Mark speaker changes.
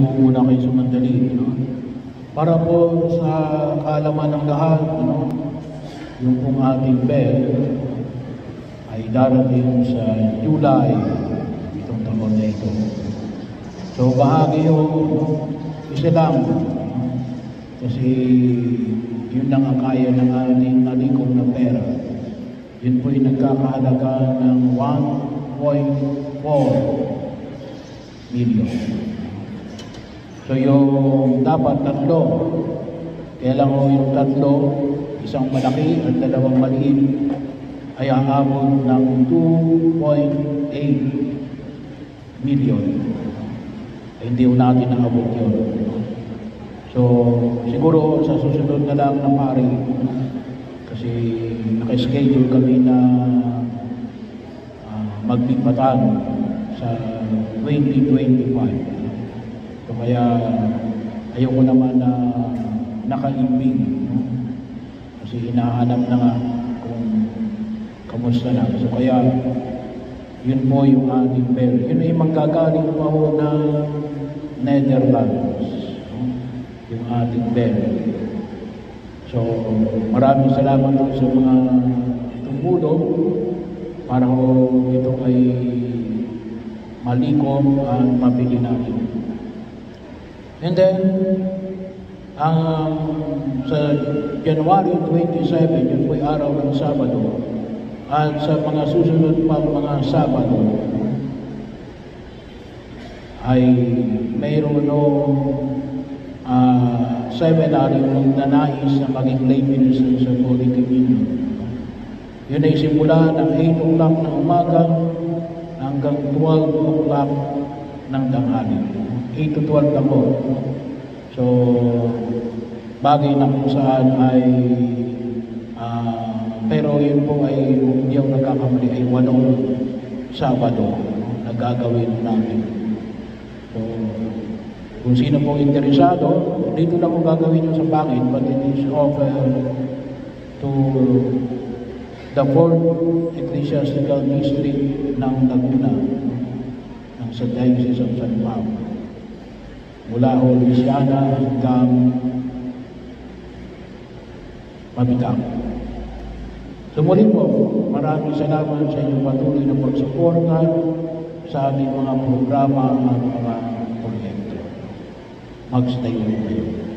Speaker 1: Muna kayo sumandali, para po sa kaalaman ng lahat, yung pong ating bell ay darating sa July itong taon na ito. So bahagi yung isa lang, kasi yun lang ang kaya ng ating nalikom na pera. Yun po yung nagkakahalaga ng 1.4 million. So yung dapat tatlo, kaya lang yung tatlo, isang malaki at dalawang maliit, ay aabot ng 2.8 million. Hindi ko natin naabot yun. So siguro sa susunod na lang na pari, kasi naka-schedule kami na maglipatan sa 2025. So kaya ayoko naman na nakaimbing, kasi hinahanap na nga kung kamusta na. So kaya yun po yung ating bell. Yun ay manggagaling pa ho ng Netherlands, yung ating bell. So maraming salamat po sa mga tumulong para ho ito ay malikom at mabili natin. And then, sa January 27, yun po ay araw ng Sabado, at sa mga susunod pang mga Sabado, ay mayroon seminar yung nanais na maging lay minister sa Holy Communion. Yun ay simula ng 8 o'clock ng umaga hanggang 12 o'clock ng tanghali. 8 to 12 ako. So, bagay na kung saan ay pero yun po ay, hindi ako nagkakamali, ay 8 Sabado na gagawin natin. So, kung sino po interesado, dito lang kung gagawin nyo sa bangin, but it is offered to the 4th Ecclesiastical District ng Laguna, ng sa Diocese of San Pablo. Mula ho Luisiana hanggang Mabitang. So muli po, maraming salamat sa inyong patuloy na pagsuporta sa aming mga programa at mga proyekto. Magstay kayo.